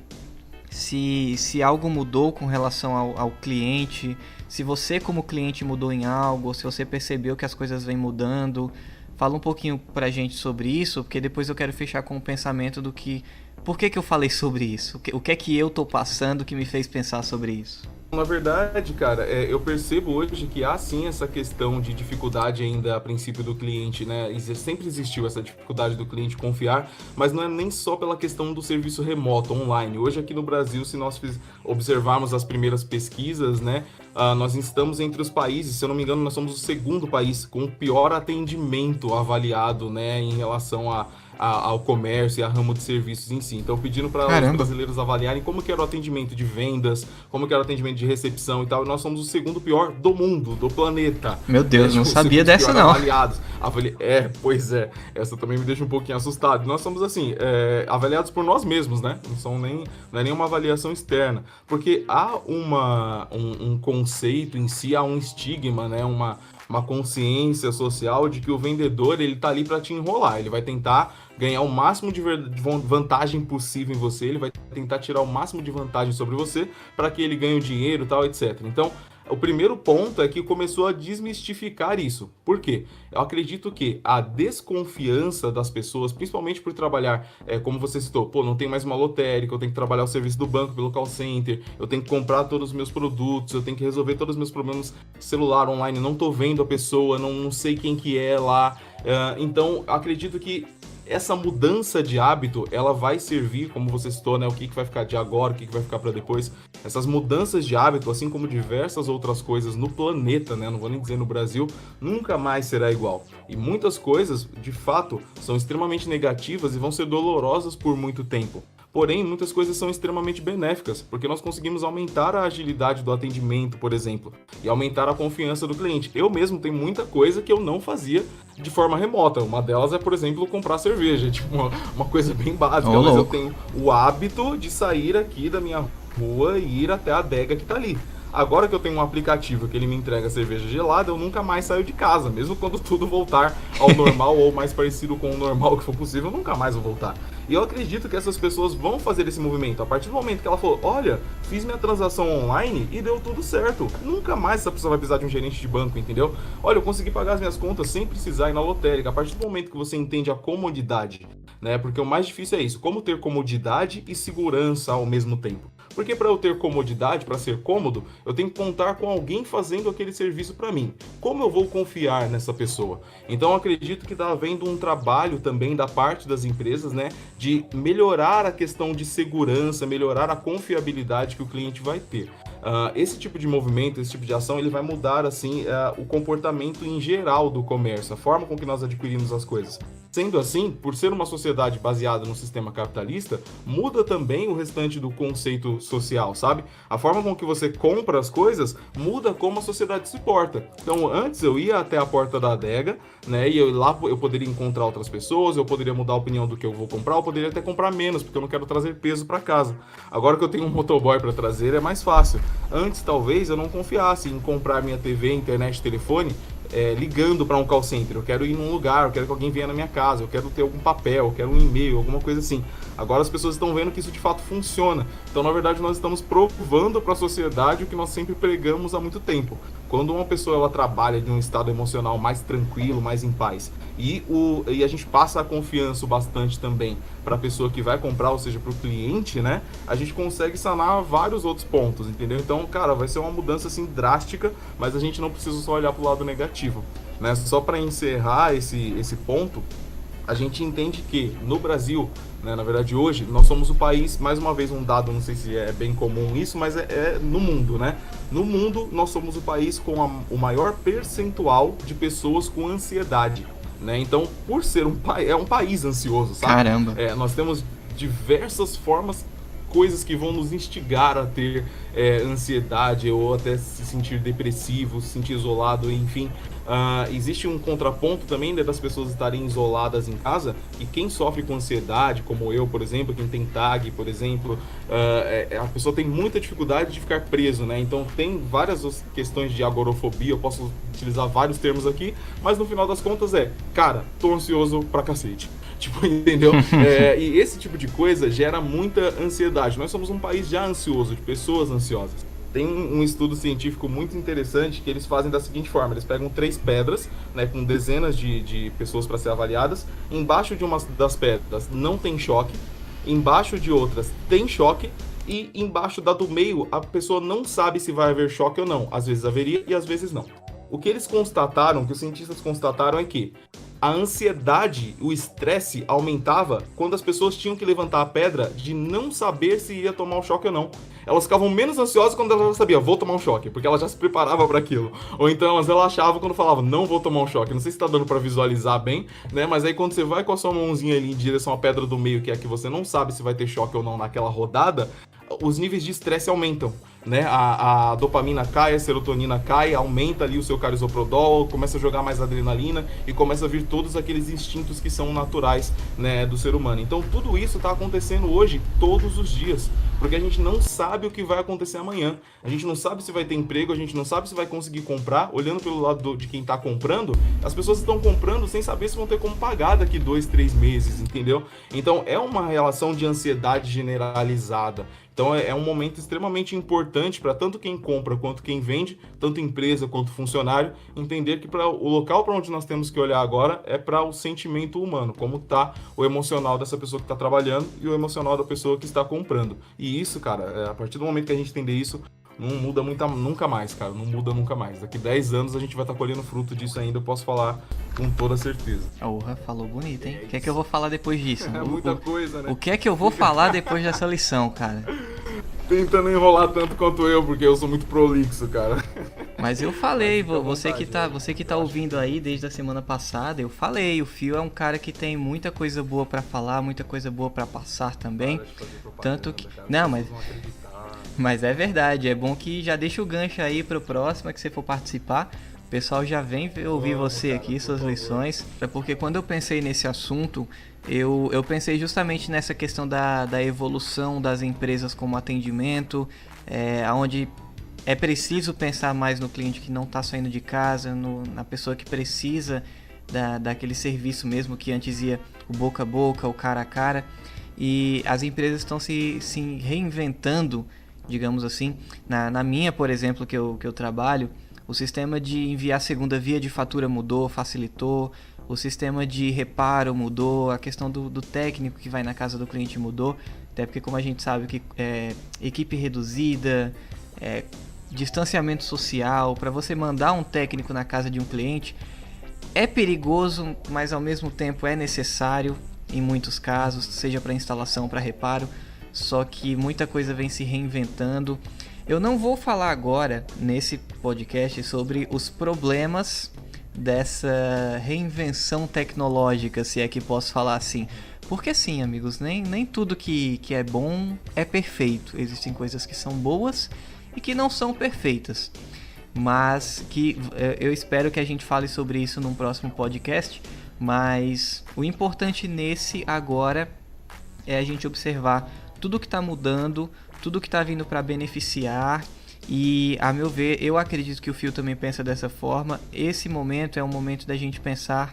se algo mudou com relação ao cliente, se você como cliente mudou em algo, ou se você percebeu que as coisas vêm mudando. Fala um pouquinho pra gente sobre isso, porque depois eu quero fechar com o pensamento do que... Por que eu falei sobre isso? O que é que eu tô passando que me fez pensar sobre isso? Na verdade, cara, eu percebo hoje que há sim essa questão de dificuldade ainda a princípio do cliente, né? Sempre existiu essa dificuldade do cliente confiar, mas não é nem só pela questão do serviço remoto, online. Hoje aqui no Brasil, se nós observarmos as primeiras pesquisas, né? Nós estamos entre os países, se eu não me engano, nós somos o segundo país com o pior atendimento avaliado, né? Em relação ao comércio e a ramo de serviços em si. Então, pedindo para os brasileiros avaliarem como que era o atendimento de vendas, como que era o atendimento de recepção e tal, e nós somos o segundo pior do mundo, do planeta. Meu Deus, não sabia dessa não. Avaliados. Pois é, essa também me deixa um pouquinho assustado. Nós somos, assim, avaliados por nós mesmos, né? Não é nenhuma avaliação externa, porque há um conceito em si, há um estigma, né? Uma consciência social de que o vendedor, ele tá ali para te enrolar, ele vai tentar ganhar o máximo de vantagem possível em você, ele vai tentar tirar o máximo de vantagem sobre você para que ele ganhe o dinheiro, tal, etc. Então, o primeiro ponto é que começou a desmistificar isso. Por quê? Eu acredito que a desconfiança das pessoas, principalmente por trabalhar, como você citou, não tem mais uma lotérica, eu tenho que trabalhar o serviço do banco pelo call center, eu tenho que comprar todos os meus produtos, eu tenho que resolver todos os meus problemas celular, online, não tô vendo a pessoa, não sei quem que é lá. Então, acredito que essa mudança de hábito, ela vai servir, como você citou, né, o que vai ficar de agora, o que vai ficar para depois. Essas mudanças de hábito, assim como diversas outras coisas no planeta, né, não vou nem dizer no Brasil, nunca mais será igual. E muitas coisas, de fato, são extremamente negativas e vão ser dolorosas por muito tempo. Porém, muitas coisas são extremamente benéficas, porque nós conseguimos aumentar a agilidade do atendimento, por exemplo, e aumentar a confiança do cliente. Eu mesmo tenho muita coisa que eu não fazia de forma remota. Uma delas é, por exemplo, comprar cerveja, tipo uma coisa bem básica, mas eu tenho o hábito de sair aqui da minha rua e ir até a adega que tá ali. Agora que eu tenho um aplicativo que ele me entrega cerveja gelada, eu nunca mais saio de casa, mesmo quando tudo voltar ao normal ou mais parecido com o normal que for possível, eu nunca mais vou voltar. E eu acredito que essas pessoas vão fazer esse movimento. A partir do momento que ela falou, olha, fiz minha transação online e deu tudo certo. Nunca mais essa pessoa vai precisar de um gerente de banco, entendeu? Olha, eu consegui pagar as minhas contas sem precisar ir na lotérica. A partir do momento que você entende a comodidade, né? Porque o mais difícil é isso, como ter comodidade e segurança ao mesmo tempo. Porque para eu ter comodidade, para ser cômodo, eu tenho que contar com alguém fazendo aquele serviço para mim. Como eu vou confiar nessa pessoa? Então eu acredito que está havendo um trabalho também da parte das empresas, né, de melhorar a questão de segurança, melhorar a confiabilidade que o cliente vai ter. Esse tipo de movimento, esse tipo de ação, ele vai mudar assim o comportamento em geral do comércio, a forma com que nós adquirimos as coisas. Sendo assim, por ser uma sociedade baseada no sistema capitalista, muda também o restante do conceito social, sabe? A forma com que você compra as coisas muda como a sociedade se porta. Então, antes eu ia até a porta da adega, né? E lá eu poderia encontrar outras pessoas, eu poderia mudar a opinião do que eu vou comprar, eu poderia até comprar menos, porque eu não quero trazer peso para casa. Agora que eu tenho um motoboy para trazer, é mais fácil. Antes, talvez, eu não confiasse em comprar minha TV, internet, telefone, ligando para um call center. Eu quero ir num lugar, eu quero que alguém venha na minha casa, eu quero ter algum papel, eu quero um e-mail, alguma coisa assim. Agora as pessoas estão vendo que isso de fato funciona. Então, na verdade, nós estamos provando para a sociedade o que nós sempre pregamos há muito tempo. Quando uma pessoa ela trabalha de um estado emocional mais tranquilo, mais em paz, e a gente passa a confiança bastante também para a pessoa que vai comprar, ou seja, para o cliente, né? A gente consegue sanar vários outros pontos, entendeu? Então, cara, vai ser uma mudança assim drástica, mas a gente não precisa só olhar para o lado negativo, né? Só para encerrar esse ponto, a gente entende que no Brasil, né, na verdade hoje, nós somos o país, mais uma vez um dado, não sei se é bem comum isso, mas é no mundo, né? No mundo, nós somos o país com o maior percentual de pessoas com ansiedade, né? Então, por ser um país ansioso, sabe? Caramba! Nós temos diversas formas, coisas que vão nos instigar a ter ansiedade ou até se sentir depressivo, se sentir isolado, enfim. Existe um contraponto também, né, das pessoas estarem isoladas em casa, e quem sofre com ansiedade, como eu, por exemplo, quem tem TAG, por exemplo, a pessoa tem muita dificuldade de ficar preso, né? Então tem várias questões de agorafobia, eu posso utilizar vários termos aqui, mas no final das contas cara, tô ansioso pra cacete. Tipo, entendeu? E esse tipo de coisa gera muita ansiedade. Nós somos um país já ansioso, de pessoas ansiosas. Tem um estudo científico muito interessante que eles fazem da seguinte forma: eles pegam 3 pedras, né, com dezenas de pessoas para ser avaliadas. Embaixo de uma das pedras não tem choque, embaixo de outras tem choque, e embaixo da do meio a pessoa não sabe se vai haver choque ou não. Às vezes haveria e às vezes não. O que eles constataram, o que os cientistas constataram é que a ansiedade, o estresse aumentava quando as pessoas tinham que levantar a pedra de não saber se ia tomar um choque ou não. Elas ficavam menos ansiosas quando elas já sabiam, vou tomar um choque, porque elas já se preparavam para aquilo. Ou então elas relaxavam quando falavam, não vou tomar um choque. Não sei se tá dando para visualizar bem, né? Mas aí quando você vai com a sua mãozinha ali em direção à pedra do meio, que é a que você não sabe se vai ter choque ou não naquela rodada, os níveis de estresse aumentam, né? A dopamina cai, a serotonina cai, aumenta ali o seu carisoprodol, começa a jogar mais adrenalina e começa a vir todos aqueles instintos que são naturais, né, do ser humano. Então tudo isso está acontecendo hoje, todos os dias, porque a gente não sabe o que vai acontecer amanhã. A gente não sabe se vai ter emprego, a gente não sabe se vai conseguir comprar. Olhando pelo lado de quem está comprando, as pessoas estão comprando sem saber se vão ter como pagar daqui 2, 3 meses, entendeu? Então é uma relação de ansiedade generalizada. Então é um momento extremamente importante para tanto quem compra quanto quem vende, tanto empresa quanto funcionário, entender que o local para onde nós temos que olhar agora é para o sentimento humano, como está o emocional dessa pessoa que está trabalhando e o emocional da pessoa que está comprando. E isso, cara, a partir do momento que a gente entender isso, não muda nunca mais, cara, não muda nunca mais. Daqui 10 anos a gente vai estar colhendo fruto disso ainda, eu posso falar com toda certeza. Porra, falou bonito, hein? O que é que eu vou falar depois disso? É muita coisa, né? O que é que eu vou falar depois dessa lição, cara? Tentando enrolar tanto quanto eu, porque eu sou muito prolixo, cara. Mas eu falei, você que tá ouvindo aí desde a semana passada, eu falei, o Fio é um cara que tem muita coisa boa pra falar, muita coisa boa pra passar também. Tanto que... Não, mas é verdade, é bom que já deixa o gancho aí pro próximo que você for participar. O pessoal já vem ouvir você aqui, suas lições. É porque quando eu pensei nesse assunto, eu pensei justamente nessa questão da evolução das empresas como atendimento, onde é preciso pensar mais no cliente que não está saindo de casa, na pessoa que precisa daquele serviço mesmo, que antes ia o boca a boca, o cara a cara. E as empresas estão se reinventando, digamos assim. Na minha, por exemplo, que eu trabalho, o sistema de enviar segunda via de fatura mudou, facilitou. O sistema de reparo mudou, a questão do técnico que vai na casa do cliente mudou. Até porque, como a gente sabe, que equipe reduzida, distanciamento social, para você mandar um técnico na casa de um cliente é perigoso, mas ao mesmo tempo é necessário em muitos casos, seja para instalação, para reparo. Só que muita coisa vem se reinventando. Eu não vou falar agora, nesse podcast, sobre os problemas dessa reinvenção tecnológica, se é que posso falar assim. Porque sim, amigos, nem tudo que é bom é perfeito. Existem coisas que são boas e que não são perfeitas. Mas que eu espero que a gente fale sobre isso num próximo podcast. Mas o importante nesse agora é a gente observar tudo que está mudando, tudo que está vindo para beneficiar. E, a meu ver, eu acredito que o Fio também pensa dessa forma. Esse momento é um momento da gente pensar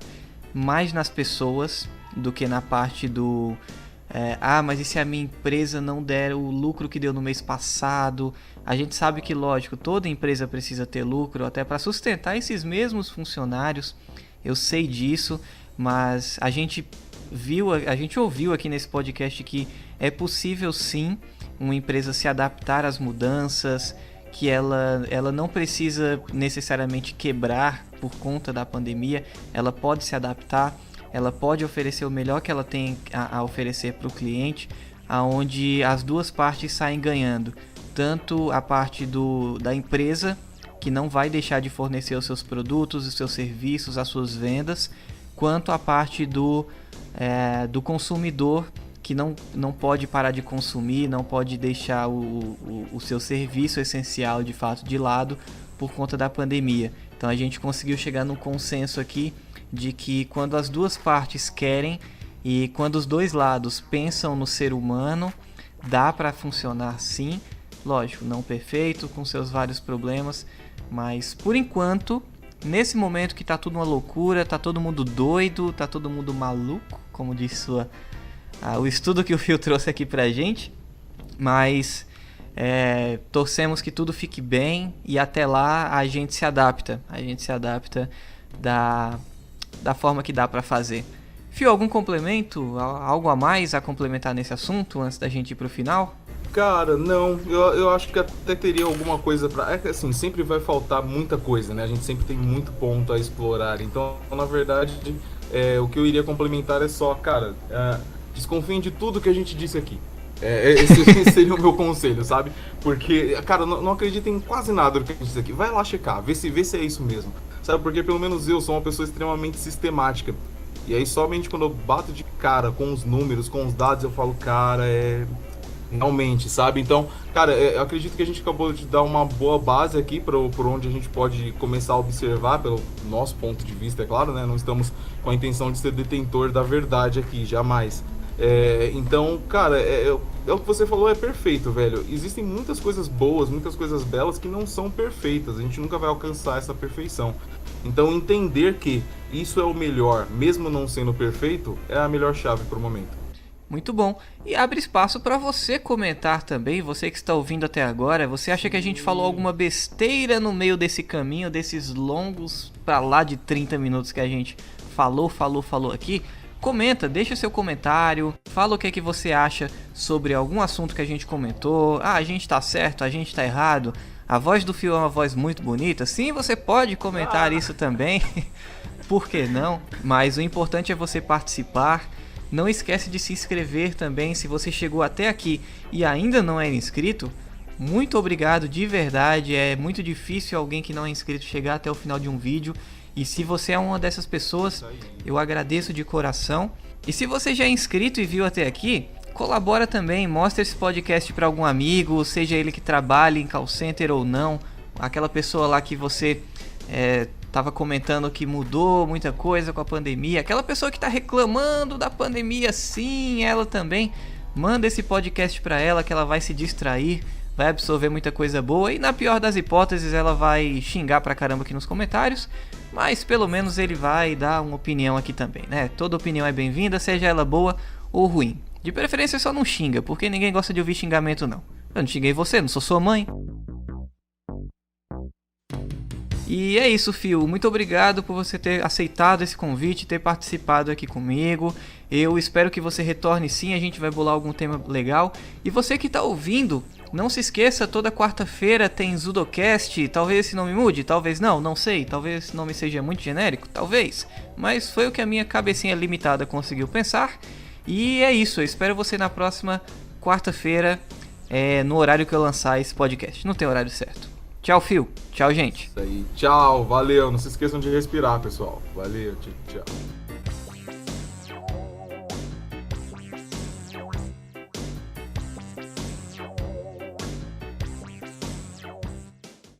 mais nas pessoas do que na parte do... mas e se a minha empresa não der o lucro que deu no mês passado? A gente sabe que, lógico, toda empresa precisa ter lucro até para sustentar esses mesmos funcionários. Eu sei disso, mas a gente ouviu aqui nesse podcast que é possível sim uma empresa se adaptar às mudanças, que ela não precisa necessariamente quebrar por conta da pandemia, ela pode se adaptar, ela pode oferecer o melhor que ela tem a oferecer para o cliente, aonde as duas partes saem ganhando, tanto a parte da empresa, que não vai deixar de fornecer os seus produtos, os seus serviços, as suas vendas, quanto a parte do consumidor, que não pode parar de consumir, não pode deixar o seu serviço essencial de fato de lado por conta da pandemia. Então a gente conseguiu chegar num consenso aqui de que quando as duas partes querem e quando os dois lados pensam no ser humano, dá para funcionar sim. Lógico, não perfeito, com seus vários problemas, mas por enquanto, nesse momento que tá tudo uma loucura, tá todo mundo doido, tá todo mundo maluco, como disse o estudo que o Fio trouxe aqui pra gente. Mas torcemos que tudo fique bem e até lá a gente se adapta. A gente se adapta da forma que dá pra fazer. Fio, algum complemento? Algo a mais a complementar nesse assunto antes da gente ir pro final? Cara, não, eu acho que até teria alguma coisa pra... É que assim, sempre vai faltar muita coisa, né? A gente sempre tem muito ponto a explorar. Então, na verdade, o que eu iria complementar é só, cara, desconfiem de tudo que a gente disse aqui. Esse seria o meu conselho, sabe? Porque, cara, não acreditem em quase nada do que a gente disse aqui. Vai lá checar, vê se é isso mesmo. Sabe? Porque pelo menos eu sou uma pessoa extremamente sistemática. E aí somente quando eu bato de cara com os números, com os dados, eu falo, cara, realmente, sabe? Então, cara, eu acredito que a gente acabou de dar uma boa base aqui por onde a gente pode começar a observar, pelo nosso ponto de vista, é claro, né? Não estamos com a intenção de ser detentor da verdade aqui, jamais. Então, cara, o que você falou é perfeito, velho. Existem muitas coisas boas, muitas coisas belas que não são perfeitas. A gente nunca vai alcançar essa perfeição. Então, entender que isso é o melhor, mesmo não sendo perfeito, é a melhor chave pro momento. Muito bom. E abre espaço para você comentar também, você que está ouvindo até agora. Você acha que a gente falou alguma besteira no meio desse caminho, desses longos pra lá de 30 minutos que a gente falou aqui? Comenta, deixa seu comentário, fala o que é que você acha sobre algum assunto que a gente comentou. A gente tá certo, a gente tá errado. A voz do Fio é uma voz muito bonita. Sim, você pode comentar isso também. Por que não? Mas o importante é você participar. Não esquece de se inscrever também. Se você chegou até aqui e ainda não é inscrito, muito obrigado de verdade. É muito difícil alguém que não é inscrito chegar até o final de um vídeo. E se você é uma dessas pessoas, eu agradeço de coração. E se você já é inscrito e viu até aqui, colabora também, mostra esse podcast para algum amigo, seja ele que trabalhe em call center ou não. Aquela pessoa lá que você estava comentando que mudou muita coisa com a pandemia. Aquela pessoa que está reclamando da pandemia, sim, ela também. Manda esse podcast para ela que ela vai se distrair, vai absorver muita coisa boa. E na pior das hipóteses ela vai xingar pra caramba aqui nos comentários. Mas pelo menos ele vai dar uma opinião aqui também, né? Toda opinião é bem-vinda, seja ela boa ou ruim. De preferência só não xinga, porque ninguém gosta de ouvir xingamento não. Eu não xinguei você, não sou sua mãe. E é isso, Fio. Muito obrigado por você ter aceitado esse convite, ter participado aqui comigo. Eu espero que você retorne sim, a gente vai bolar algum tema legal. E você que está ouvindo, não se esqueça, toda quarta-feira tem Zudocast. Talvez esse nome mude, talvez não sei. Talvez esse nome seja muito genérico, talvez. Mas foi o que a minha cabecinha limitada conseguiu pensar. E é isso, eu espero você na próxima quarta-feira, no horário que eu lançar esse podcast. Não tem horário certo. Tchau, Fio. Tchau, gente. Isso aí. Tchau, valeu. Não se esqueçam de respirar, pessoal. Valeu, tchau.